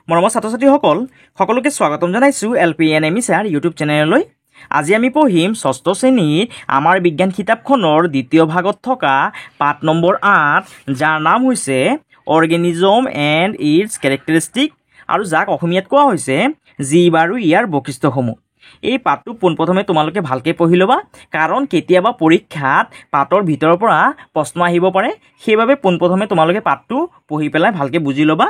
মৰমৰ ছাত্ৰ-ছাত্ৰীসকল সকলোকে স্বাগতম জনাইছোঁ LPNM ছাৰ ইউটিউব চেনেললৈ। আজি আমি পঢ়িম ষষ্ঠ শ্ৰেণীৰ আমাৰ বিজ্ঞান কিতাপখনৰ দ্বিতীয় ভাগত থকা পাঠ নম্বৰ 8, যাৰ নাম হৈছে অৰ্গেনিজম এণ্ড ইটছ কেৰেক্টাৰিষ্টিক, আৰু যাক অসমীয়াত কোৱা হৈছে জীৱ আৰু ইয়াৰ বৈশিষ্ট্যসমূহ। এই পাঠটো পোনপ্ৰথমে তোমালোকে ভালকৈ পঢ়ি ল'বা, কাৰণ কেতিয়াবা পৰীক্ষাত পাঠৰ ভিতৰৰ পৰা প্ৰশ্ন আহিব পাৰে। সেইবাবে পোনপ্ৰথমে তোমালোকে পাঠটো পঢ়ি পেলাই ভালকৈ বুজি ল'বা।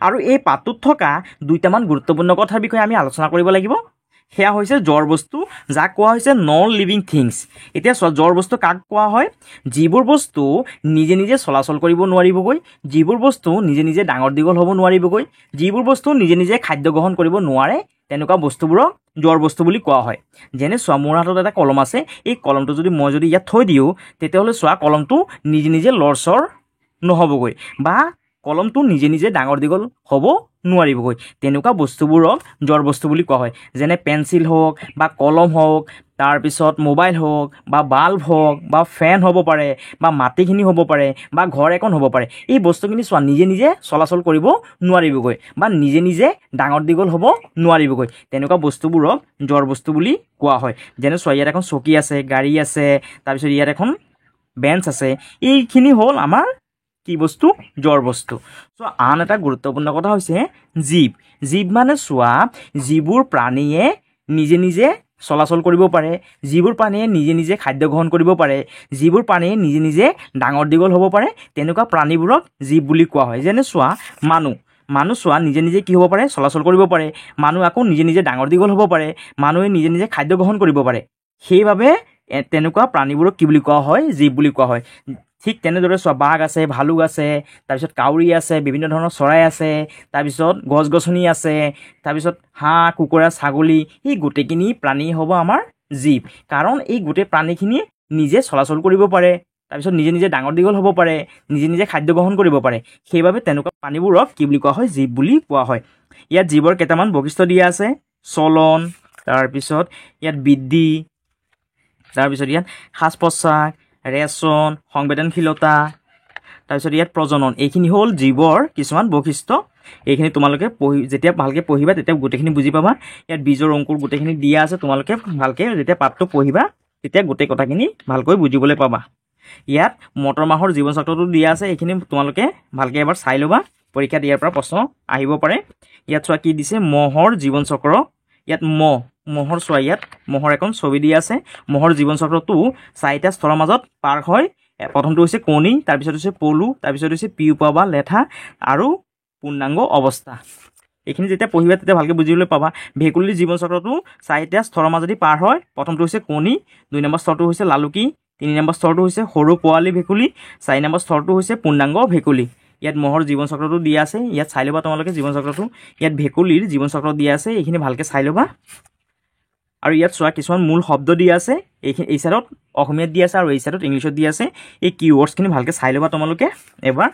আৰু এই পাঠটোত থকা দুটামান গুৰুত্বপূৰ্ণ কথাৰ বিষয়ে আমি আলোচনা কৰিব লাগিব। সেয়া হৈছে জড় বস্তু, যাক কোৱা হৈছে নন লিভিং থিংছ। এতিয়া জড় বস্তু কাক কোৱা হয়? যিবোৰ বস্তু নিজে নিজে চলাচল কৰিব নোৱাৰিবগৈ, যিবোৰ বস্তু নিজে নিজে ডাঙৰ দীঘল হ'ব নোৱাৰিবগৈ, যিবোৰ বস্তু নিজে নিজে খাদ্য গ্ৰহণ কৰিব নোৱাৰে, তেনেকুৱা বস্তুবোৰক জড় বস্তু বুলি কোৱা হয়। যেনে চোৱা, মোৰ হাতত এটা কলম আছে। এই কলমটো মই যদি ইয়াত থৈ দিওঁ, তেতিয়াহ'লে চোৱা কলমটো নিজে নিজে লৰচৰ নহ'বগৈ, বা কলমটো নিজে নিজে ডাঙৰ দীঘল হ'ব নোৱাৰিবগৈ। তেনেকুৱা বস্তুবোৰক জড় বস্তু বুলি কোৱা হয়। যেনে পেঞ্চিল হওক বা কলম হওক, তাৰপিছত মোবাইল হওক বা বাল্ব হওক বা ফেন হ'ব পাৰে বা মাটিখিনি হ'ব পাৰে বা ঘৰ এখন হ'ব পাৰে। এই বস্তুখিনি চোৱা নিজে নিজে চলাচল কৰিব নোৱাৰিবগৈ বা নিজে নিজে ডাঙৰ দীঘল হ'ব নোৱাৰিবগৈ। তেনেকুৱা বস্তুবোৰক জড় বস্তু বুলি কোৱা হয়। যেনে চোৱা, ইয়াত এখন চকী আছে, গাড়ী আছে, তাৰপিছত ইয়াত এখন বেঞ্চ আছে। এইখিনি হ'ল আমাৰ কি বস্তু? জড় বস্তু। চ' আন এটা গুৰুত্বপূৰ্ণ কথা হৈছে জীৱ। জীৱ মানে চোৱা, যিবোৰ প্ৰাণীয়ে নিজে নিজে চলাচল কৰিব পাৰে, যিবোৰ প্ৰাণীয়ে নিজে নিজে খাদ্য গ্ৰহণ কৰিব পাৰে, যিবোৰ প্ৰাণীয়ে নিজে নিজে ডাঙৰ দীঘল হ'ব পাৰে, তেনেকুৱা প্ৰাণীবোৰক জীৱ বুলি কোৱা হয়। যেনে চোৱা, মানুহ চোৱা নিজে নিজে কি হ'ব পাৰে? চলাচল কৰিব পাৰে। মানুহ আকৌ নিজে নিজে ডাঙৰ দীঘল হ'ব পাৰে। মানুহে নিজে নিজে খাদ্য গ্ৰহণ কৰিব পাৰে। সেইবাবে তেনেকুৱা প্ৰাণীবোৰক কি বুলি কোৱা হয়? জীৱ বুলি কোৱা হয়। ঠিক তেনেদৰে চোৱা, বাঘ আছে, ভালুক আছে, তাৰপিছত কাউৰী আছে, বিভিন্ন ধৰণৰ চৰাই আছে, তাৰপিছত গছ গছনি আছে, তাৰপিছত হাঁহ, কুকুৰা, ছাগলী, এই গোটেইখিনি প্ৰাণী হ'ব আমাৰ জীৱ। কাৰণ এই গোটেই প্ৰাণীখিনি নিজে চলাচল কৰিব পাৰে, তাৰপিছত নিজে নিজে ডাঙৰ দীঘল হ'ব পাৰে, নিজে নিজে খাদ্য গ্ৰহণ কৰিব পাৰে। সেইবাবে তেনেকুৱা প্ৰাণীবোৰক কি বুলি কোৱা হয়? জীৱ বুলি কোৱা হয়। ইয়াত জীৱৰ কেইটামান বৈশিষ্ট্য দিয়া আছে। চলন, তাৰপিছত ইয়াত বৃদ্ধি, তাৰপিছত ইয়াত সাজ পোছাক, ৰেচন, সংবেদনশীলতা, তাৰপিছত ইয়াত প্ৰজনন। এইখিনি হ'ল জীৱৰ কিছুমান বৈশিষ্ট্য। এইখিনি তোমালোকে যেতিয়া ভালকৈ পঢ়িবা তেতিয়া গোটেইখিনি বুজি পাবা। ইয়াত বীজৰ অংকুৰ গোটেইখিনি দিয়া আছে। তোমালোকে ভালকৈ যেতিয়া পাঠটো পঢ়িবা তেতিয়া গোটেই কথাখিনি ভালকৈ বুজিবলৈ পাবা। ইয়াত মটৰ মাহৰ জীৱন চক্ৰটো দিয়া আছে। এইখিনি তোমালোকে ভালকৈ এবাৰ চাই ল'বা, পৰীক্ষাত ইয়াৰ পৰা প্ৰশ্ন আহিব পাৰে। ইয়াত চোৱা কি দিছে? মহৰ জীৱন চক্ৰ। ইয়াত মহৰ চোৱা, ইয়াত মহৰ এখন ছবি দিয়া আছে। মহৰ জীৱন চক্ৰটো 4টা স্তৰৰ মাজত পাৰ হয়। প্ৰথমটো হৈছে কণী, তাৰপিছত হৈছে পলু, তাৰপিছত হৈছে পিউপা বা লেঠা, আৰু পূৰ্ণাংগ অৱস্থা। এইখিনি যেতিয়া পঢ়িবা তেতিয়া ভালকৈ বুজিবলৈ পাবা। ভেকুলীৰ জীৱন চক্ৰটো 4টা স্তৰৰ মাজেদি পাৰ হয়। প্ৰথমটো হৈছে কণী, 2 নম্বৰ স্তৰটো হৈছে লালুকি, 3 নম্বৰ স্তৰটো হৈছে সৰু পোৱালি ভেকুলী, 4 নম্বৰ স্তৰটো হৈছে পূৰ্ণাংগ ভেকুলী। ইয়াত মহৰ জীৱন চক্ৰটো দিয়া আছে। ইয়াত চাই ল'বা তোমালোকে জীৱন চক্ৰটো। ইয়াত ভেকুলীৰ জীৱন চক্ৰ দিয়া আছে। এইখিনি ভালকৈ চাই ল'বা। আৰু ইয়াত চোৱা, কিছুমান মূল শব্দ দিয়া আছে। এই চাইডত অসমীয়াত দিয়া আছে আৰু এই চাইডত ইংলিছত দিয়া আছে। এই কিৱৰ্ডছখিনি ভালকৈ চাই ল'বা তোমালোকে এবাৰ।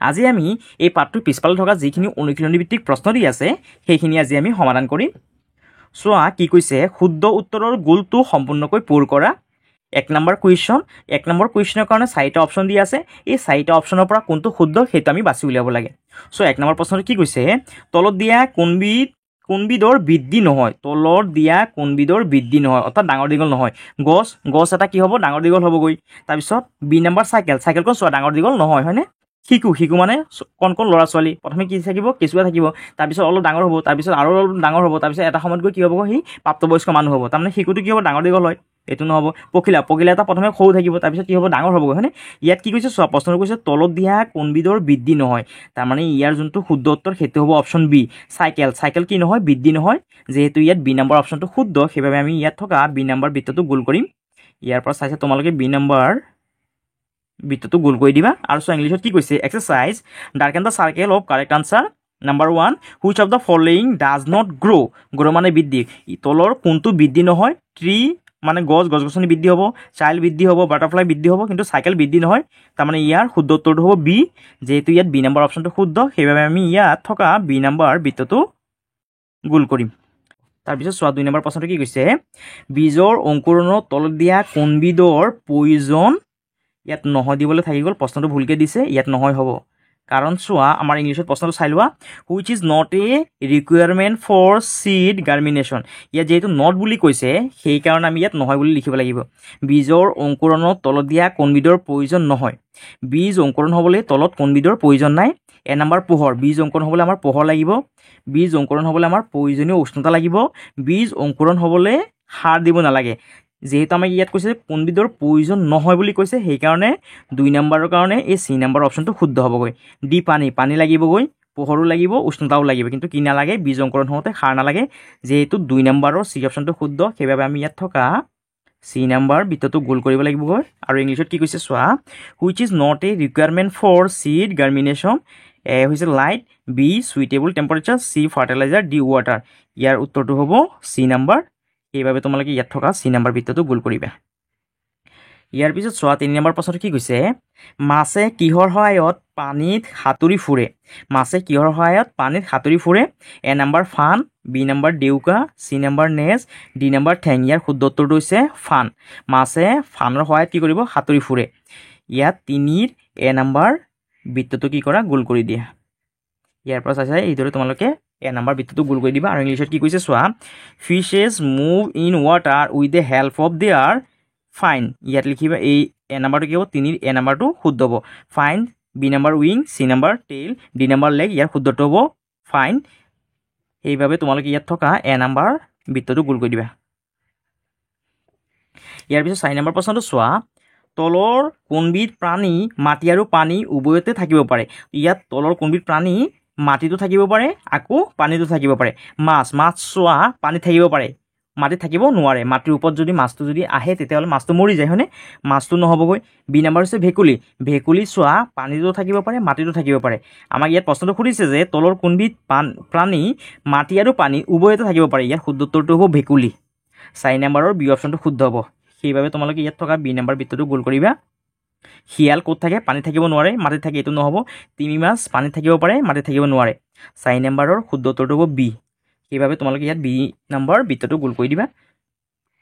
আজি আমি এই পাঠটোৰ পিছফালে থকা যিখিনি অনুশীলনী ভিত্তিক প্ৰশ্ন দি আছে, সেইখিনি আজি আমি সমাধান কৰিম। চোৱা কি কৈছে? শুদ্ধ উত্তৰৰ গোলটো সম্পূৰ্ণকৈ পূৰ কৰা। 1 নম্বৰ কুৱেশ্যন। 1 নম্বৰ কুৱেশ্যনৰ কাৰণে 4টা অপশ্যন দিয়া আছে। এই 4টা অপশ্যনৰ পৰা কোনটো শুদ্ধ সেইটো আমি বাছি উলিয়াব লাগে। চ' 1 নম্বৰ প্ৰশ্নটো কি কৈছে? তলত দিয়া কোনবিধৰ বৃদ্ধি নহয়? তলত দিয়া কোনবিধৰ বৃদ্ধি নহয়, অৰ্থাৎ ডাঙৰ দীঘল নহয়। গছ এটা কি হ'ব? ডাঙৰ দীঘল হ'বগৈ। তাৰপিছত বি নম্বৰ চাইকেলখন চোৱা ডাঙৰ দীঘল নহয়, হয়নে? শিশু মানে কণ ল'ৰা ছোৱালী। প্ৰথমে কি থাকিব? কেঁচুৱা থাকিব, তাৰপিছত অলপ ডাঙৰ হ'ব, তাৰপিছত আৰু অলপ ডাঙৰ হ'ব, তাৰপিছত এটা সময়ত গৈ কি হ'ব? সি প্ৰাপ্তবয়স্ক মানুহ হ'ব। তাৰমানে শিশুটো কি হ'ব? ডাঙৰ দীঘল হয়, এইটো নহ'ব। পখিলা এটা প্ৰথমে সৰু থাকিব, তাৰপিছত কি হ'ব? ডাঙৰ হ'বগৈ, হয়নে? ইয়াত কি কৈছে চোৱা, প্ৰশ্নটো কৈছে তলত দিয়া কোনবিধৰ বৃদ্ধি নহয়। তাৰমানে ইয়াৰ যোনটো শুদ্ধ উত্তৰ সেইটো হ'ব অপশ্যন বি, চাইকেল কি নহয়? বৃদ্ধি নহয়। যিহেতু ইয়াত বি নম্বৰ অপশ্যনটো শুদ্ধ, সেইবাবে আমি ইয়াত থকা বি নম্বৰ বৃত্তটো গোল কৰিম। ইয়াৰ পৰা চাইছে তোমালোকে বি নম্বৰ বৃত্তটো গোল কৰি দিবা। আৰু চোৱা ইংলিছত কি কৈছে? Exercise darken the circle of correct answer. Number 1, which of the following does not grow' মানে বৃদ্ধি। তলৰ কোনটো বৃদ্ধি নহয়? ট্ৰী মানে গছ গছনি বৃদ্ধি হ'ব, চাইল্ড বৃদ্ধি হ'ব, বাটাৰফ্লাই বৃদ্ধি হ'ব, কিন্তু চাইকেল বৃদ্ধি নহয়। তাৰমানে ইয়াৰ শুদ্ধ উত্তৰটো হ'ব বি। যিহেতু ইয়াত বি নম্বৰ অপশ্যনটো শুদ্ধ, সেইবাবে আমি ইয়াত থকা বি নম্বৰ বৃত্তটো গোল কৰিম। তাৰপিছত চোৱা 2 নম্বৰ প্ৰশ্নটো কি কৈছে? বীজৰ অংকুৰণৰ তলত দিয়া কোনবিধৰ প্ৰয়োজন? ইয়াত নহয় দিবলৈ থাকি গ'ল, প্ৰশ্নটো ভুলকৈ দিছে। ইয়াত নহয় হ'ব। কাৰণ চোৱা আমাৰ ইংলিছত প্ৰশ্নটো চাই লোৱা which is not a requirement for seed germination ইয়াত যিহেতু নট বুলি কৈছে সেইকাৰণে আমি ইয়াত নহয় বুলি লিখিব লাগিব বীজৰ অংকুৰণত তলত দিয়া কোনবিধৰ প্ৰয়োজন নহয় বীজ অংকুৰণ হ'বলৈ তলত কোনবিধৰ প্ৰয়োজন নাই এ নম্বৰ পোহৰ বীজ অংকুৰণ হ'বলৈ আমাৰ পোহৰ লাগিব বীজ অংকুৰণ হ'বলৈ আমাৰ প্ৰয়োজনীয় উষ্ণতা লাগিব বীজ অংকুৰণ হ'বলৈ সাৰ দিব নালাগে যেহেতু আমাক ইয়াত কৈছে কোনবিধৰ প্ৰয়োজন নহয় বুলি কৈছে সেইকাৰণে 2 নম্বৰৰ কাৰণে এই চি নম্বৰ অপশ্যনটো শুদ্ধ হ'বগৈ ডি পানী লাগিবগৈ পোহৰো লাগিব উষ্ণতাও লাগিব কিন্তু কি নালাগে বীজ অংকুৰণ হওঁতে সাৰ নালাগে যেহেতু 2 নম্বৰৰ চি অপশ্যনটো শুদ্ধ সেইবাবে আমি ইয়াত থকা চি নম্বৰ বৃত্তটো গোল কৰিব লাগিবগৈ আৰু ইংলিছত কি কৈছে চোৱা which is not a requirement for seed germination A হৈছে light B suitable temperature C fertilizer D water ইয়াৰ উত্তৰটো হ'ব চি নম্বৰ সেইবাবে তোমালোকে ইয়াত থকা চি নম্বৰ বৃত্তটো গোল কৰিবা ইয়াৰ পিছত চোৱা 3 নম্বৰ প্ৰশ্নটো কি কৈছে মাছে কিহৰ সহায়ত পানীত সাঁতুৰি ফুৰে মাছে কিহৰ সহায়ত পানীত সাঁতুৰি ফুৰে এ নম্বৰ ফান বি নম্বৰ ডেউকা চি নম্বৰ নেজ ডি নম্বৰ ঠেং ইয়াৰ শুদ্ধ উত্তৰটো হৈছে ফান মাছে ফানৰ সহায়ত কি কৰিব সাঁতুৰি ফুৰে ইয়াত 3ৰ এ নম্বৰ বৃত্তটো কি কৰা গোল কৰি দিয়া ইয়াৰ পৰা চাই এইদৰে তোমালোকে এ নম্বৰ বৃত্তটো গোল কৰি দিবা আৰু ইংলিছত কি কৈছে চোৱা fishes move in water with the help of their fin ইয়াত লিখিবা এই এ নম্বৰটো কি হ'ব 3ৰ এ নম্বৰটো শুদ্ধ হ'ব fin B number wing C number tail D number leg ইয়াৰ শুদ্ধটো হ'ব ফাইন সেইবাবে তোমালোকে ইয়াত থকা এ নম্বৰ বৃত্তটো গোল কৰি দিবা ইয়াৰ পিছত 4 নম্বৰ প্ৰশ্নটো চোৱা তলৰ কোনবিধ প্ৰাণী মাটি আৰু পানী উভয়তে থাকিব পাৰে ইয়াত তলৰ কোনবিধ প্ৰাণী মাটিতো থাকিব পাৰে আকৌ পানীতো থাকিব পাৰে মাছ চোৱা পানীত থাকিব পাৰে মাটিত থাকিব নোৱাৰে মাটিৰ ওপৰত যদি মাছটো যদি আহে তেতিয়াহ'লে মাছটো মৰি যায় হয়নে মাছটো নহ'বগৈ বি নম্বৰ হৈছে ভেকুলী চোৱা পানীতো থাকিব পাৰে মাটিতো থাকিব পাৰে আমাক ইয়াত প্ৰশ্নটো সুধিছে যে তলৰ কোনবিধ প্ৰাণী মাটি আৰু পানী উভয়তে থাকিব পাৰে ইয়াৰ শুদ্ধ উত্তৰটো হ'ব ভেকুলী 4 নম্বৰৰ বি অপশ্যনটো শুদ্ধ হ'ব সেইবাবে তোমালোকে ইয়াত থকা বি নম্বৰ বৃত্তটো গোল কৰিবা শিয়াল ক'ত থাকে পানীত থাকিব নোৱাৰে মাটিত থাকে এইটো নহ'ব তিমি মাছ পানীত থাকিব পাৰে মাটিত থাকিব নোৱাৰে 4 নম্বৰৰ শুদ্ধ উত্তৰটো হ'ব বি সেইবাবে তোমালোকে ইয়াত বি নম্বৰ বৃত্তটো গোল কৰি দিবা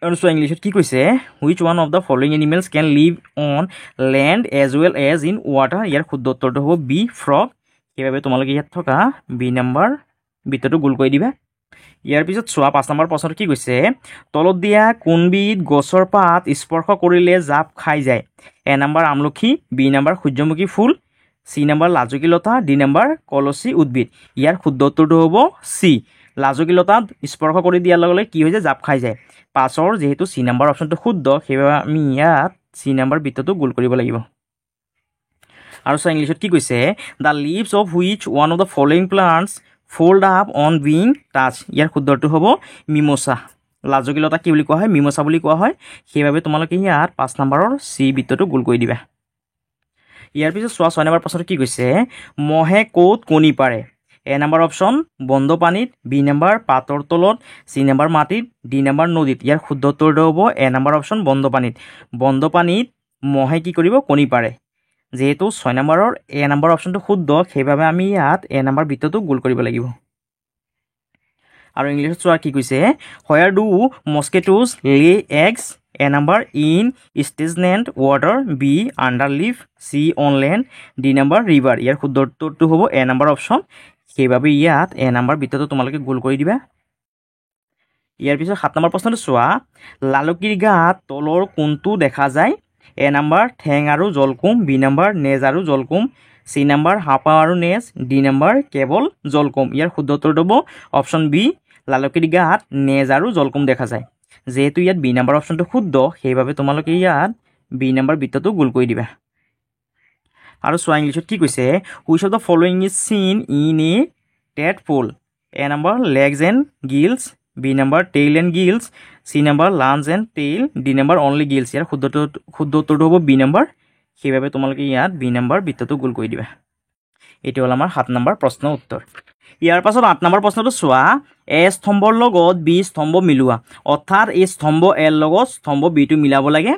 আৰু চোৱা ইংলিছত কি কৈছে which one of the following animals can live on land as well as in water ইয়াৰ শুদ্ধ উত্তৰটো হ'ব বি ফ্ৰগ সেইবাবে তোমালোকে ইয়াত থকা বি নম্বৰ বৃত্তটো গোল কৰি দিবা ইয়াৰ পিছত চোৱা 5 নম্বৰ প্ৰশ্নটো কি কৈছে তলত দিয়া কোনবিধ গছৰ পাত স্পৰ্শ কৰিলে জাপ খাই যায় এ নম্বৰ আমলখি বি নম্বৰ সূৰ্যমুখী ফুল চি নম্বৰ লাজুকী লতা ডি নম্বৰ কলচী উদ্ভিদ ইয়াৰ শুদ্ধ উত্তৰটো হ'ব চি লাজুকী লতাত স্পৰ্শ কৰি দিয়াৰ লগে লগে কি হৈ যায় জাপ খাই যায় পাছৰ যেহেতু চি নম্বৰ অপশ্যনটো শুদ্ধ সেইবাবে আমি ইয়াত চি নম্বৰ বৃত্তটো গোল কৰিব লাগিব আৰু চোৱা ইংলিছত কি কৈছে the leaves of which one of the following plants fold up on being touch ইয়াৰ শুদ্ধটো হ'ব মিমোছা লাজুকী লতা কি বুলি কোৱা হয় মিমোছা বুলি কোৱা হয় সেইবাবে তোমালোকে ইয়াত 5 নম্বৰৰ চি বৃত্তটো গোল কৰি দিবা ইয়াৰ পিছত চোৱা 6 নম্বৰ প্ৰশ্নটো কি কৈছে মহে ক'ত কণী পাৰে এ নম্বৰ অপশ্যন বন্ধ পানীত বি নম্বৰ পাতৰ তলত চি নম্বৰ মাটিত ডি নম্বৰ নদীত ইয়াৰ শুদ্ধ উত্তৰটো হ'ব এ নম্বৰ অপশ্যন বন্ধ পানীত মহে কি কৰিব কণী পাৰে যেহেতু 6 নম্বৰৰ এ নম্বৰ অপশ্যনটো শুদ্ধ সেইবাবে আমি ইয়াত এ নম্বৰ বৃত্তটো গোল কৰিব লাগিব আৰু ইংলিছত চোৱা কি কৈছে where do mosquitoes lay eggs A number in stagnant water B under leave C on land D number river ইয়াৰ শুদ্ধ উত্তৰটো হ'ব এ নম্বৰ অপশ্যন সেইবাবে ইয়াত এ নম্বৰ বৃত্তটো তোমালোকে গোল কৰি দিবা ইয়াৰ পিছত 7 নম্বৰ প্ৰশ্নটো চোৱা লালুকিৰ গাত তলৰ কোনটো দেখা যায় এ নম্বৰ ঠেং আৰু জলকুম বি নম্বৰ নেজ আৰু জলকুম চি নম্বৰ হাপা আৰু নেজ ডি নম্বৰ কেৱল জলকুম ইয়াৰ শুদ্ধ উত্তৰটো হ'ব অপশ্যন বি লালুকিৰ গাত নেজ আৰু জলকুম দেখা যায় যেহেতু ইয়াত বি নম্বৰ অপশ্যনটো শুদ্ধ সেইবাবে তোমালোকে ইয়াত বি নম্বৰ বৃত্তটো গোল কৰি দিবা আৰু চোৱা ইংলিছত কি কৈছে which of the following is seen in a tadpole A number legs and gills B number tail and gills C number lungs and tail D number only gills ইয়াৰ শুদ্ধ উত্তৰটো হ'ব বি নম্বৰ সেইবাবে তোমালোকে ইয়াত বি নম্বৰ বৃত্তটো গোল কৰি দিবা এইটো হ'ল আমাৰ 7 নম্বৰ প্ৰশ্নৰ উত্তৰ ইয়াৰ পাছত 8 নম্বৰ প্ৰশ্নটো চোৱা এ স্তম্ভৰ লগত বি স্তম্ভ মিলোৱা অৰ্থাৎ এই স্তম্ভ এৰ লগত স্তম্ভ বিটো মিলাব লাগে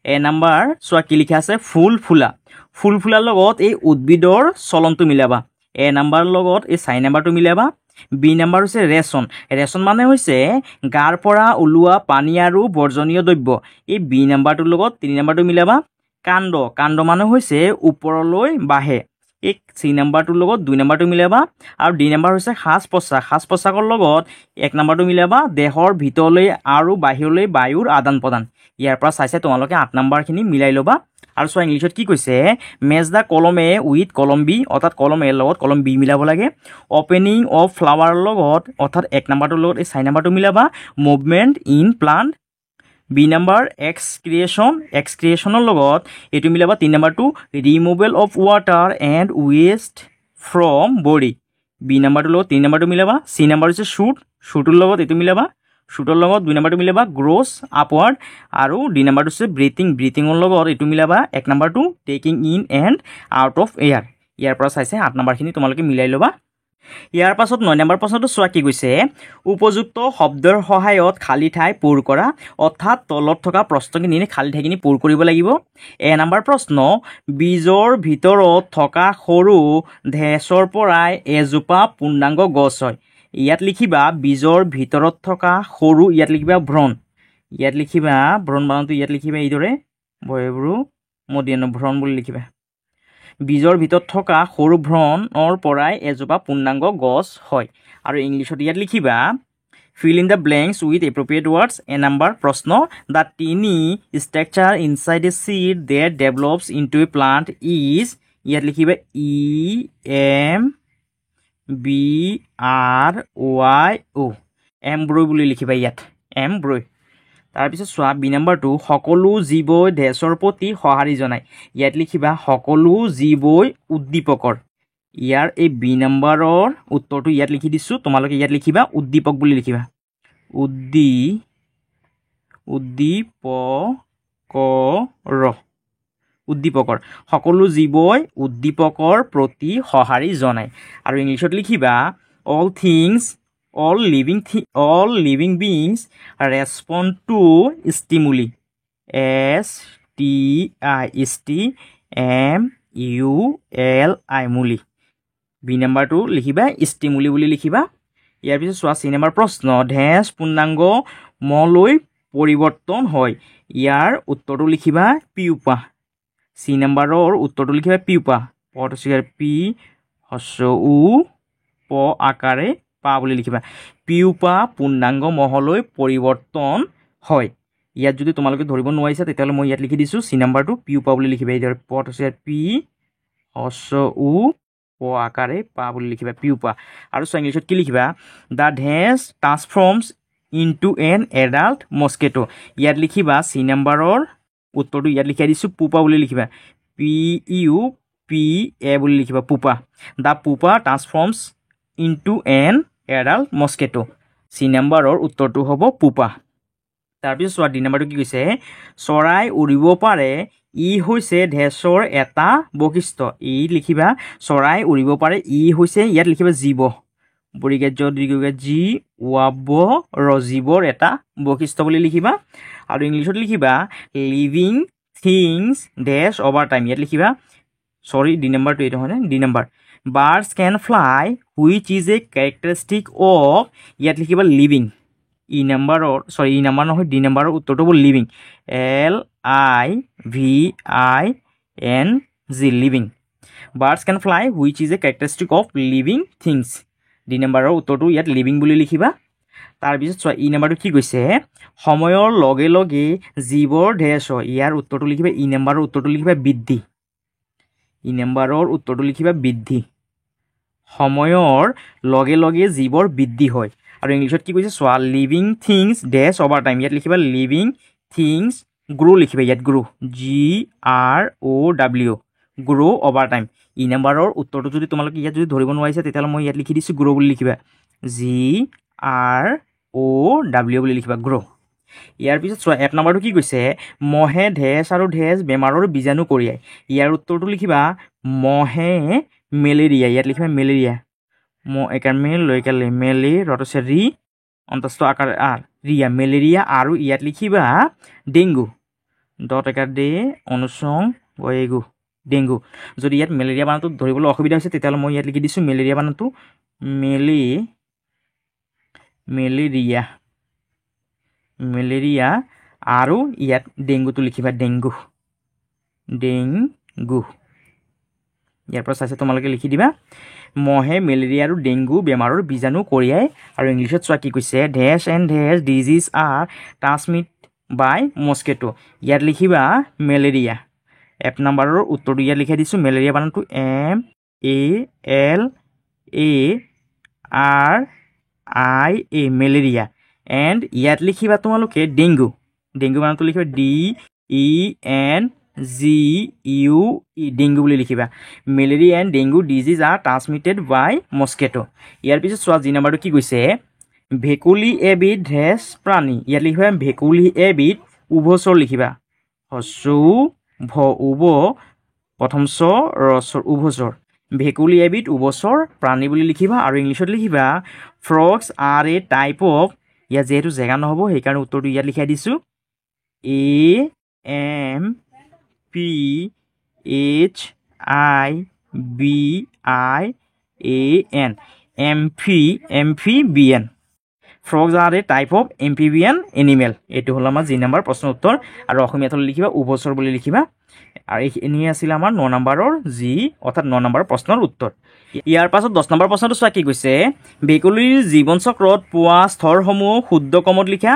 এ নম্বৰ চোৱা কি লিখা আছে ফুল ফুলাৰ লগত এই উদ্ভিদৰ চলনটো মিলাবা এ নম্বৰ লগত এই 4 নম্বৰটো মিলাবা বি নম্বৰ হৈছে ৰেচন মানে হৈছে গাৰ পৰা ওলোৱা পানী আৰু বৰ্জনীয় দ্ৰব্য এই বি নম্বৰটোৰ লগত 3 নম্বৰটো মিলাবা কাণ্ড মানে হৈছে ওপৰলৈ বাঢ়ে এই চি নাম্বাৰটোৰ লগত 2 নাম্বাৰটো মিলাবা আৰু ডি নাম্বাৰ হৈছে সাজ পোছাকৰ লগত 1 নাম্বাৰটো মিলাবা দেহৰ ভিতৰলৈ আৰু বাহিৰলৈ বায়ুৰ আদান প্ৰদান। ইয়াৰ পৰা চাইছে তোমালোকে 8 নাম্বাৰখিনি মিলাই ল'বা। আৰু চোৱা ইংলিছত কি কৈছে, মেচ দ্য কলম এ উইথ কলম বি, অৰ্থাৎ কলম এৰ লগত কলম বি মিলাব লাগে। অপেনিং অফ ফ্লাৱাৰৰ লগত, অৰ্থাৎ 1 নাম্বাৰটোৰ লগত এই 4 নাম্বাৰটো মিলাবা। Movement in plant, B number এক্সক্ৰিয়েশ্যনৰ লগত এইটো মিলাবা 3 নাম্বাৰটো। Removal of water and waste from body, B নাম্বাৰটোৰ লগত 3 নাম্বাৰটো মিলাবা। চি নাম্বাৰ হৈছে শ্বুটৰ লগত এইটো মিলাবা, শ্বুটৰ লগত 2 নাম্বাৰটো মিলাবা। গ্ৰ'ছ আপৱাৰ্ড আৰু ডি নাম্বাৰটো হৈছে ব্ৰিথিঙৰ লগত এইটো মিলাবা 1 নাম্বাৰটো। Taking in and out of air. ইয়াৰ পৰা চাইছে 8 নাম্বাৰখিনি তোমালোকে মিলাই ল'বা। ইয়াৰ পাছত 9 নম্বৰ প্ৰশ্নটো চোৱা কি কৈছে, উপযুক্ত শব্দৰ সহায়ত খালী ঠাই পূৰ কৰা, অৰ্থাৎ তলত থকা প্ৰশ্নখিনি খালী ঠাইখিনি পূৰ কৰিব লাগিব। এ নম্বৰ প্ৰশ্ন, বীজৰ ভিতৰত থকা সৰু ঢেঁচৰ পৰাই এজোপা পূৰ্ণাংগ গছ হয়। ইয়াত লিখিবা বীজৰ ভিতৰত থকা সৰু, ইয়াত লিখিবা ভ্ৰণ, ইয়াত লিখিবা ভ্ৰণ বানানটো ইয়াত লিখিবা এইদৰে ভয়ব্ৰু মদিয়ান ভ্ৰণ বুলি লিখিবা। বীজৰ ভিতৰত থকা সৰু ভ্ৰণৰ পৰাই এজোপা পূৰ্ণাংগ গছ হয়। আৰু ইংলিছত ইয়াত লিখিবা fill in the blanks with appropriate words. A number প্ৰশ্ন, the tiny structure inside a seed that develops into a plant is, ইয়াত লিখিবা EMBROY, এমব্ৰই বুলি লিখিবা ইয়াত এমব্ৰই। তাৰপিছত চোৱা বি নাম্বাৰটো, সকলো জীৱই ঢেঁচৰ প্ৰতি সঁহাৰি জনায়। ইয়াত লিখিবা সকলো জীৱই উদ্দীপকৰ। ইয়াৰ এই বি নাম্বাৰৰ উত্তৰটো ইয়াত লিখি দিছোঁ, তোমালোকে ইয়াত লিখিবা উদ্দীপক বুলি লিখিবা। উদ্দীপকৰ, সকলো জীৱই উদ্দীপকৰ প্ৰতি সঁহাৰি জনায়। আৰু ইংলিছত লিখিবা all living beings respond to stimuli, STIMULI, মুলি। বি নাম্বাৰটো লিখিবা ষ্টিমুলি বুলি লিখিবা। ইয়াৰ পিছত চোৱা চি নাম্বাৰ প্ৰশ্ন, ঢেঁচ পূৰ্ণাংগ মলৈ পৰিৱৰ্তন হয়। ইয়াৰ উত্তৰটো লিখিবা পিউপা। চি নাম্বাৰৰ উত্তৰটো লিখিবা পিউপা, পি প আকাৰে পা বুলি লিখিবা। পিউপা পূৰ্ণাংগ মহলৈ পৰিৱৰ্তন হয়। ইয়াত যদি তোমালোকে ধৰিব নোৱাৰিছা তেতিয়াহ'লে মই ইয়াত লিখি দিছোঁ চি নাম্বাৰটো পিউপা বুলি লিখিবা। এইদৰে পি প আকাৰে পা বুলি লিখিবা পিউপা। আৰু চোৱা ইংলিছত কি লিখিবা, দ্য ঢেঁচ transforms into an adult mosquito. ইয়াত লিখিবা চি নাম্বাৰৰ উত্তৰটো ইয়াত লিখাই দিছোঁ পুপা বুলি লিখিবা, PUPA বুলি লিখিবা pupa. The pupa transforms into an adult mosquito. C নাম্বাৰৰ উত্তৰটো হ'ব পুপা। তাৰপিছত চোৱা ডি নাম্বাৰটো কি কৈছে, চৰাই উৰিব পাৰে, ই হৈছে ঢেঁচৰ এটা বৈশিষ্ট্য। ই লিখিবা চৰাই উৰিব পাৰে, ই হৈছে ইয়াত লিখিবা জীৱ, জীৱৰ এটা বৈশিষ্ট্য বুলি লিখিবা। আৰু ইংলিছত লিখিবা লিভিং থিংছ ডেছ অভাৰ টাইম। ইয়াত লিখিবা ডি নাম্বাৰটো এইটো হয়নে, D number. Birds can fly which is a characteristic of, ইয়াত লিখিবা লিভিং। ডি নাম্বাৰৰ উত্তৰটো হ'ব living, LIVING, living. Birds can fly which is a characteristic of living things. D নাম্বাৰৰ উত্তৰটো ইয়াত লিভিং বুলি লিখিবা। তাৰপিছত চোৱা ই নাম্বাৰটো কি কৈছে, সময়ৰ লগে লগে জীৱৰ ঢেঁচ হয়। ইয়াৰ উত্তৰটো লিখিবা ই নাম্বাৰৰ উত্তৰটো লিখিবা বৃদ্ধি। ই নাম্বাৰৰ উত্তৰটো লিখিবা বৃদ্ধি। সময়ৰ লগে লগে জীৱৰ বৃদ্ধি হয়। আৰু ইংলিছত কি কৈছে চোৱা লিভিং থিংছ ডেছ অভাৰ টাইম। ইয়াত লিখিবা লিভিং থিংছ গ্ৰ' লিখিবা ইয়াত গ্ৰ', GROW, গ্ৰ' অভাৰ টাইম। ই নাম্বাৰৰ উত্তৰটো যদি তোমালোকে ইয়াত যদি ধৰিব নোৱাৰিছা তেতিয়াহ'লে মই ইয়াত লিখি দিছোঁ গ্ৰ' বুলি লিখিবা, GROW বুলি লিখিবা গ্ৰ'। ইয়াৰ পিছত চোৱা 1 নম্বৰটো কি কৈছে, মহে ঢেঁচ আৰু ঢেঁচ বেমাৰৰ বীজাণু কঢ়িয়ায়। ইয়াৰ উত্তৰটো লিখিবা মহে মেলেৰিয়া। ইয়াত লিখিবা মেলেৰিয়া, ৰি অন্তস্থ আকাৰ আৰ ৰিয়া, মেলেৰিয়া। আৰু ইয়াত লিখিবা ডেংগু, ডেংগু। যদি ইয়াত মেলেৰিয়া বানানটো ধৰিবলৈ অসুবিধা হৈছে তেতিয়াহ'লে মই ইয়াত লিখি দিছোঁ মেলেৰিয়া বানানটো মেলেৰিয়া। আৰু ইয়াত ডেংগুটো লিখিবা ডেংগু। ইয়াৰ পৰা চাইছে তোমালোকে লিখি দিবা মহে মেলেৰিয়া আৰু ডেংগু বেমাৰৰ বীজাণু কঢ়িয়াই আৰু ইংলিছত চোৱা কি কৈছে dash and dash disease are transmit by mosquito ইয়াত লিখিবা মেলেৰিয়া এফ নাম্বাৰৰ উত্তৰটো ইয়াত লিখাই দিছোঁ মেলেৰিয়া বানানটো MELARIA মেলেৰিয়া এণ্ড ইয়াত লিখিবা তোমালোকে ডেংগু বানানটো লিখিবা DENGUE ডেংগু বুলি লিখিবা malaria and dengue disease are transmitted by mosquito ইয়াৰ পিছত চোৱা যি নাম্বাৰটো কি কৈছে ভেকুলী এবিধ ধেছ প্ৰাণী ইয়াত লিখিবা ভেকুলী এবিধ উভচৰ লিখিবা উভ প্ৰথম ৰচৰ উভচৰ ভেকুলী এবিধ উভচৰ প্ৰাণী বুলি লিখিবা আৰু ইংলিছত লিখিবা ফ্ৰগছ আৰ এ টাইপ অফ ইয়াত যিহেতু জেগা নহ'ব সেইকাৰণে উত্তৰটো ইয়াত লিখাই দিছোঁ AMPHIBIAN amphibian frogs are a type of amphibian animal এইটো হ'ল আমাৰ যি নম্বৰ প্ৰশ্নৰ উত্তৰ আৰু অসমীয়াত হ'লে লিখিবা উভচৰ বুলি লিখিবা আৰু এইখিনি আছিল আমাৰ 9 নম্বৰৰ অৰ্থাৎ 9 নম্বৰ প্ৰশ্নৰ উত্তৰ ইয়াৰ পাছত 10 নম্বৰ প্ৰশ্নটো চোৱা কি কৈছে ভেকুলীৰ জীৱন চক্ৰত পোৱা স্তৰসমূহ শুদ্ধ ক্ৰমত লিখা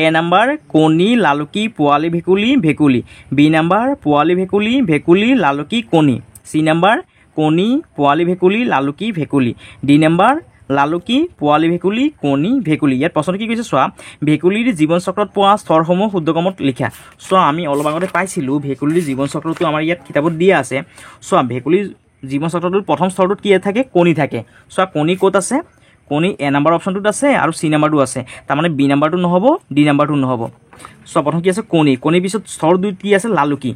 এ নম্বৰ কণী লালুকি পোৱালি ভেকুলী বি নম্বৰ পোৱালি ভেকুলী লালুকি কণী চি নম্বৰ কণী পোৱালি ভেকুলী ডি নম্বৰ লালুকি পোৱালি কণী ভেকুলী ইয়াত প্ৰশ্নটো কি কৈছে চোৱা ভেকুলীৰ জীৱন চক্ৰত পোৱা স্তৰসমূহ শুদ্ধ ক্ৰমত লিখা চোৱা আমি অলপ আগতে পাইছিলোঁ ভেকুলীৰ জীৱন চক্ৰটো আমাৰ ইয়াত কিতাপত দিয়া আছে চোৱা ভেকুলীৰ জীৱন চক্ৰটোৰ প্ৰথম স্তৰটোত কি থাকে কণী থাকে চোৱা কণী ক'ত আছে কণী এ নম্বৰ অপশ্যনটোত আছে আৰু চি নম্বৰটো আছে তাৰমানে বি নম্বৰটো নহ'ব ডি নম্বৰটো নহ'ব চোৱা প্ৰথম কি আছে কণীৰ পিছত স্তৰ 2 কি আছে লালুকি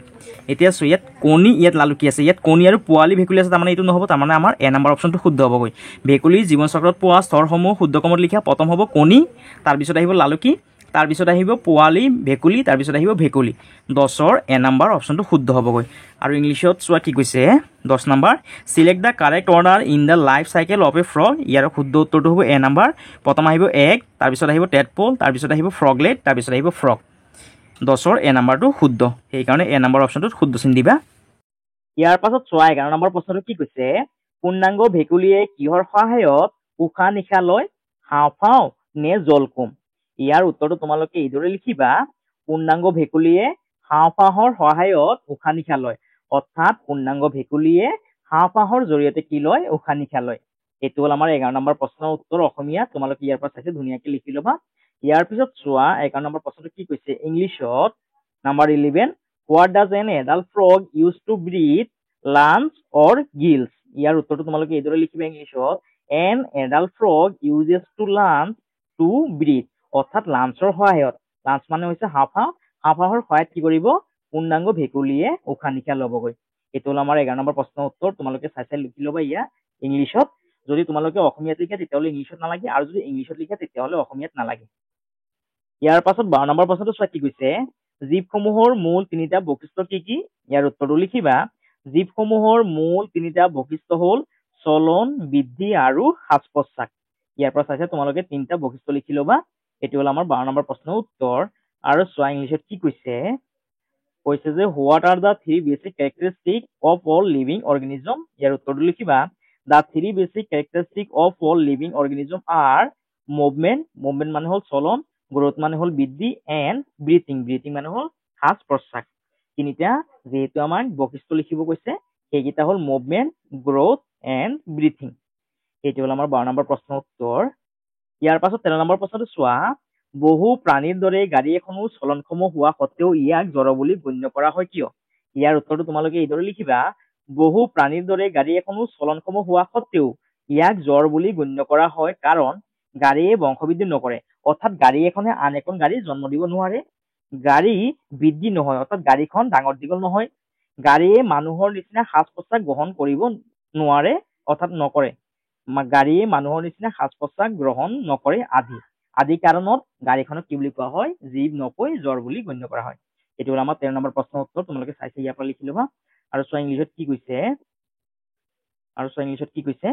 এতিয়া চোৱা ইয়াত কণী ইয়াত লালুকি আছে ইয়াত কণী আৰু পোৱালি ভেকুলী আছে তাৰমানে এইটো নহ'ব তাৰমানে আমাৰ এ নম্বৰ অপশ্যনটো শুদ্ধ হ'বগৈ ভেকুলীৰ জীৱন চক্ৰত পোৱা স্তৰসমূহ শুদ্ধ ক্ৰমত লিখা প্ৰথম হ'ব কণী তাৰপিছত আহিব লালুকি তাৰপিছত আহিব পোৱালি ভেকুলী তাৰপিছত আহিব ভেকুলী 10ৰ এ নম্বৰ অপশ্যনটো শুদ্ধ হ'বগৈ আৰু ইংলিছত চোৱা কি কৈছে 10 number select the correct order in the life cycle of a frog ইয়াৰ শুদ্ধ উত্তৰটো হ'ব এ নম্বৰ প্ৰথম আহিব এগ তাৰপিছত আহিব টেডপল তাৰপিছত আহিব ফ্ৰগলেট তাৰপিছত আহিব ফ্ৰগ 10ৰ এ নম্বৰটো শুদ্ধ সেইকাৰণে এ নম্বৰ অপশ্যনটোত শুদ্ধ চিন দিবা ইয়াৰ পাছত চোৱা 11 নম্বৰ প্ৰশ্নটো কি কৈছে পূৰ্ণাংগ ভেকুলীয়ে কিহৰ সহায়ত উশাহ নিশাহ লয় হাওঁফাওঁ নে জলকুম ইয়াৰ উত্তৰটো তোমালোকে এইদৰে লিখিবা পূৰ্ণাংগ ভেকুলীয়ে হাওঁফাওঁৰ সহায়ত উশাহ নিশাহ লয় অৰ্থাৎ পূৰ্ণাংগ ভেকুলীয়ে হাওঁফাওঁৰ জৰিয়তে কি লয় উশাহ নিশাহ লয় এইটো হ'ল আমাৰ 11 নম্বৰ প্ৰশ্নৰ উত্তৰ অসমীয়া তোমালোকে ইয়াৰ পৰা চাইছে ধুনীয়াকৈ লিখি ল'বা ইয়াৰ পিছত চোৱা 11 নম্বৰ প্ৰশ্নটো কি কৈছে ইংলিছত number 11 what does an adult frog use to breathe lungs or gills ইয়াৰ উত্তৰটো তোমালোকে এইদৰে লিখিবা ইংলিছত an adult frog uses to lungs to breathe অৰ্থাৎ লাঞ্চৰ সহায়ত লাঞ্চ মানে হৈছে হাওঁফাওঁৰ সহায়ত কি কৰিব পূৰ্ণাংগ ভেকুলীয়ে উশাহ নিশাহ ল'বগৈ এইটো হ'ল আমাৰ 11 নম্বৰ প্ৰশ্নৰ উত্তৰ তোমালোকে চাই লিখি ল'বা ইয়াত ইংলিছত যদি তোমালোকে অসমীয়াত লিখা তেতিয়াহ'লে ইংলিছত নালাগে আৰু যদি ইংলিছত লিখা তেতিয়াহ'লে অসমীয়াত নালাগে ইয়াৰ পাছত 12 নম্বৰ প্ৰশ্নটো চোৱা কি কৈছে জীৱসমূহৰ মূল 3টা বৈশিষ্ট্য কি ইয়াৰ উত্তৰটো লিখিবা জীৱসমূহৰ মূল 3টা বৈশিষ্ট্য হ'ল চলন বৃদ্ধি আৰু শ্বাস প্ৰশ্বাস ইয়াৰ পৰা চাইছে তোমালোকে 3টা বৈশিষ্ট্য লিখি ল'বা এইটো হ'ল আমাৰ 12 নম্বৰ প্ৰশ্নৰ উত্তৰ আৰু চোৱা ইংলিছত কি কৈছে যে what are the 3 basic characteristic of all living organism ইয়াৰ উত্তৰটো লিখিবা the 3 basic characteristic of all living organism are movement মানে হ'ল চলন গ্ৰোথ মানে হ'ল বৃদ্ধি এণ্ড ব্ৰিথিং মানে হ'ল শ্বাস প্ৰশ্বাস তিনিটা যেহেতু আমাক বৈশিষ্ট্য লিখিব কৈছে সেইকেইটা হ'ল মুভমেণ্ট গ্ৰোথ এণ্ড ব্ৰিথিং এইটো হ'ল আমাৰ 12 নম্বৰ প্ৰশ্নৰ উত্তৰ ইয়াৰ পাছত 13 নম্বৰ প্ৰশ্নটো চোৱা বহু প্ৰাণীৰ দৰে গাড়ী এখনো চলনক্ষম হোৱা সত্ত্বেও ইয়াক জড় বুলি গণ্য কৰা হয় কিয় ইয়াৰ উত্তৰটো তোমালোকে এইদৰে লিখিবা বহু প্ৰাণীৰ দৰে গাড়ী এখনো চলনক্ষম হোৱা সত্ত্বেও ইয়াক জড় বুলি গণ্য কৰা হয় কাৰণ গাড়ীয়ে বংশবৃদ্ধি নকৰে অৰ্থাৎ গাড়ী এখনে আন এখন গাড়ী জন্ম দিব নোৱাৰে গাড়ী বৃদ্ধি নহয় অৰ্থাৎ গাড়ীখন ডাঙৰ দীঘল নহয় গাড়ীয়ে মানুহৰ নিচিনা শ্বাস প্ৰশ্বাস গ্ৰহণ কৰিব নোৱাৰে অৰ্থাৎ নকৰে গাড়ীয়ে মানুহৰ নিচিনা শ্বাস প্ৰশ্বাস গ্ৰহণ নকৰে আদি কাৰণত গাড়ীখনক কি বুলি কোৱা হয় জীৱ নকৈ জড় বুলি গণ্য কৰা হয় এইটো হ'ল আমাৰ 13 নম্বৰ প্ৰশ্নৰ উত্তৰ তোমালোকে চাইছে ইয়াৰ পৰা লিখি ল'বা আৰু চোৱা ইংলিছত কি কৈছে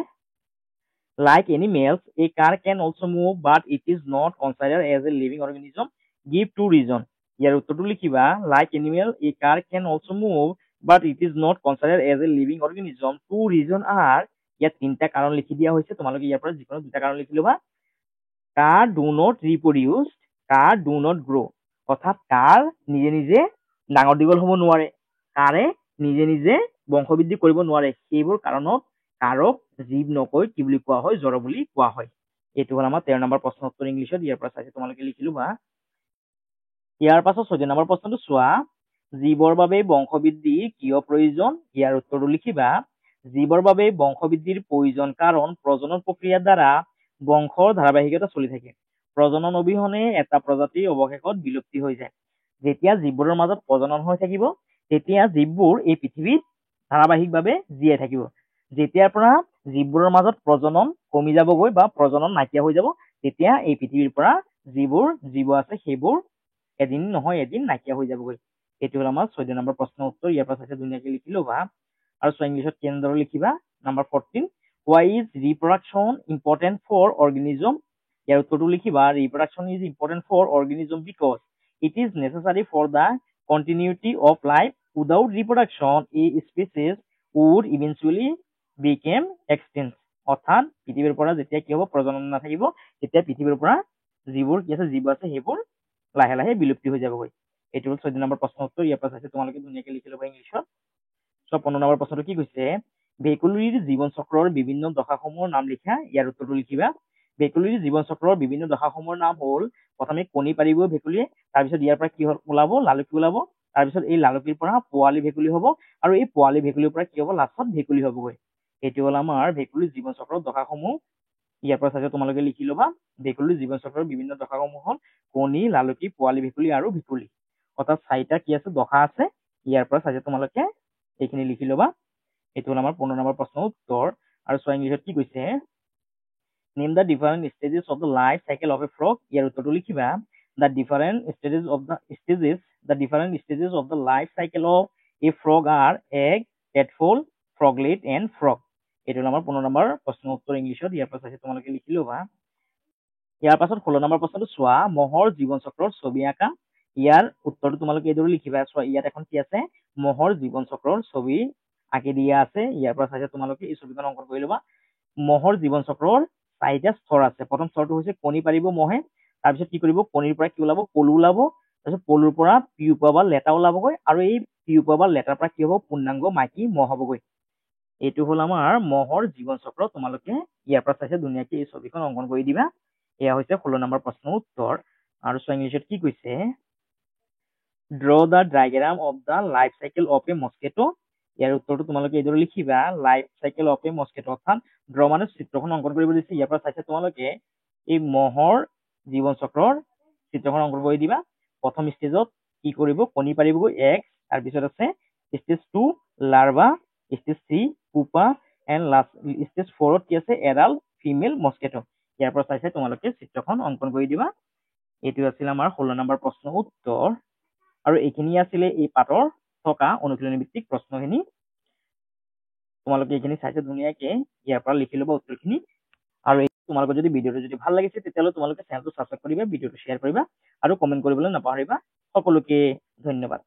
like animals a car can also move but it is not considered as a living organism give two reason ইয়াৰ উত্তৰটো লিখিবা like animal a car can also move but it is not considered as a living organism. Two reason are, ইয়াত তিনিটা কাৰণ লিখি দিয়া হৈছে, তোমালোকে ইয়াৰ পৰা যিকোনো দুটা কাৰণ লিখি ল'বা। Car do not reproduce, car do not grow', অৰ্থাৎ কাৰ নিজে নিজে ডাঙৰ দীঘল হ'ব নোৱাৰে, কাৰে নিজে নিজে বংশবৃদ্ধি কৰিব নোৱাৰে, সেইবোৰ কাৰণত কাৰক জীৱ নকৈ কি বুলি কোৱা হয়, জড় বুলি কোৱা হয়। এইটো হ'ল আমাৰ 13 নম্বৰ প্ৰশ্ন উত্তৰ ইংলিছত। ইয়াৰ পৰা চাইছে তোমালোকে লিখি ল'বা। ইয়াৰ পাছত 14 নম্বৰ প্ৰশ্নটো চোৱা, জীৱৰ বাবে বংশবৃদ্ধি কিয় প্ৰয়োজন? ইয়াৰ উত্তৰটো লিখিবা। জীৱৰ বাবে বংশবৃদ্ধিৰ প্ৰয়োজন কাৰণ প্ৰজনন প্ৰক্ৰিয়াৰ দ্বাৰা বংশৰ ধাৰাবাহিকতা চলি থাকে। প্ৰজনন অবিহনে এটা প্ৰজাতিৰ অৱশেষত বিলুপ্তি হৈ যায়। যেতিয়া জীৱবোৰৰ মাজত প্ৰজনন হৈ থাকিব, তেতিয়া জীৱবোৰ এই পৃথিৱীত ধাৰাবাহিকভাৱে জীয়াই থাকিব। যেতিয়াৰ পৰা জীৱবোৰৰ মাজত প্ৰজনন কমি যাবগৈ বা প্ৰজনন নাইকিয়া হৈ যাব, তেতিয়া এই পৃথিৱীৰ পৰা যিবোৰ জীৱ আছে সেইবোৰ এদিন নহয় এদিন নাইকিয়া হৈ যাবগৈ। এইটো হ'ল আমাৰ 14 নম্বৰ প্ৰশ্নৰ উত্তৰ। ইয়াৰ পৰা চাইছে ধুনীয়াকৈ লিখি ল'বা। আৰু চোৱা ইংলিছত কেনেদৰে লিখিবা। Number 14, why is reproduction important for organism? ইয়াৰ উত্তৰটো লিখিবা। Reproduction is important for organism because it is necessary for the continuity of life. Without reproduction, a species would eventually become extinct. অৰ্থাৎ পৃথিৱীৰ পৰা যেতিয়া কি হ'ব, প্ৰজনন নাথাকিব, তেতিয়া পৃথিৱীৰ পৰা যিবোৰ কি আছে জীৱ আছে সেইবোৰ লাহে লাহে বিলুপ্তি হৈ যাবগৈ। এইটো হ'ল 14 নম্বৰ প্ৰশ্নৰ উত্তৰ। ইয়াৰ পৰা চাইছে তোমালোকে ধুনীয়াকৈ লিখি ল'বা ইংলিছত। চ 15 নম্বৰ প্ৰশ্নটো কি কৈছে, ভেকুলীৰ জীৱন চক্ৰৰ বিভিন্ন দশাসমূহৰ নাম লিখা। ইয়াৰ উত্তৰটো লিখিবা। ভেকুলীৰ জীৱন চক্ৰৰ বিভিন্ন দশাসমূহৰ নাম হ'ল, প্ৰথমে কণী পাৰিব ভেকুলীয়ে, তাৰপিছত ইয়াৰ পৰা কি ওলাব, লালুকি ওলাব, তাৰপিছত এই লালুকিৰ পৰা পোৱালি ভেকুলী হ'ব, আৰু এই পোৱালি ভেকুলীৰ পৰা কি হ'ব, লাষ্টত ভেকুলী হ'বগৈ। এইটো হ'ল আমাৰ ভেকুলীৰ জীৱন চক্ৰৰ দশাসমূহ। ইয়াৰ পৰা চাইছে তোমালোকে লিখি ল'বা। ভেকুলীৰ জীৱন চক্ৰৰ বিভিন্ন দশাসমূহ হ'ল কণী, লালুকি, পোৱালি ভেকুলী আৰু ভেকুলী। অৰ্থাৎ 4টা কি আছে, দশা আছে। ইয়াৰ পৰা চাইছে তোমালোকে এইখিনি লিখি ল'বা। এইটো হ'ল আমাৰ 15 নম্বৰ প্ৰশ্নৰ উত্তৰ। আৰু চোৱা ইংলিছত কি কৈছে, name the different stages of the life cycle of a frog. ইয়াৰ উত্তৰটো লিখিবা। The different stages of the life cycle of a frog are egg, tadpole, froglet and frog. এইটো হ'ল আমাৰ 15 নম্বৰ প্ৰশ্নৰ উত্তৰ ইংলিছত। ইয়াৰ পৰা চাইছে তোমালোকে লিখি ল'বা। ইয়াৰ পাছত 16 নম্বৰ প্ৰশ্নটো চোৱা, মহৰ জীৱন চক্ৰৰ ছবি আঁকা। ইয়াৰ উত্তৰটো তোমালোকে এইদৰে লিখিবা। চোৱা ইয়াত এখন কি আছে, মহৰ জীৱন চক্ৰৰ ছবি আঁকি দিয়া আছে। ইয়াৰ পৰা চাইছে তোমালোকে এই ছবিখন অংকন কৰি ল'বা। মহৰ জীৱন চক্ৰৰ 4টা স্তৰ আছে। প্ৰথম স্তৰটো হৈছে কণী পাৰিব মহে, তাৰপিছত কি কৰিব, কণীৰ পৰা কি ওলাব, পলু ওলাব, তাৰপিছত পলুৰ পৰা পিউপা বা লেটা ওলাবগৈ, আৰু এই পিউপা বা লেটাৰ পৰা কি হ'ব, পূৰ্ণাংগ মাইকী মহ হ'বগৈ। এইটো হ'ল আমাৰ মহৰ জীৱন চক্ৰ। তোমালোকে ইয়াৰ পৰা চাইছে ধুনীয়াকৈ এই ছবিখন অংকন কৰি দিবা। এয়া হৈছে 16 নম্বৰ প্ৰশ্নৰ উত্তৰ। আৰু চোৱা ইংলিছত কি কৈছে, draw the diagram of the life cycle of a mosquito. ইয়াৰ উত্তৰটো তোমালোকে এইদৰে লিখিবা। Life cycle of a mosquito, অৰ্থাৎ ড্ৰ মানে চিত্ৰখন অংকন কৰিব দিছে। ইয়াৰ পৰা চাইছে তোমালোকে এই মহৰ জীৱন চক্ৰৰ চিত্ৰখন অংকন কৰি দিবা। প্ৰথম ষ্টেজত কি কৰিব, কণী পাৰিবগৈ এগ, তাৰপিছত আছে stage 2 larva, stage 3 pupa, and last stage 4ত কি আছে, এডাল ফিমেল মস্কিটো। ইয়াৰ পৰা চাইছে তোমালোকে চিত্ৰখন অংকন কৰি দিবা। এইটো আছিল আমাৰ 16 নম্বৰ প্ৰশ্নৰ উত্তৰ। আৰু এইখিনি আছিলে এই পাঠৰ থকা অনুশীলনী ভিত্তিক প্ৰশ্নখিনি। তোমালোকে এইখিনি চাইছে ধুনীয়াকে ইয়াৰ পৰা লিখি ল'বা উত্তৰখিনি। আৰু তোমালোকৰ যদি ভিডিঅ'টো যদি ভাল লাগিছে, তেতিয়াহ'লে তোমালোকে চেনেলটো ছাবস্ক্ৰাইব কৰিবা, ভিডিঅ'টো শ্বেয়াৰ কৰিবা আৰু কমেণ্ট কৰিবলৈ নাপাহৰিবা। সকলোকে ধন্যবাদ।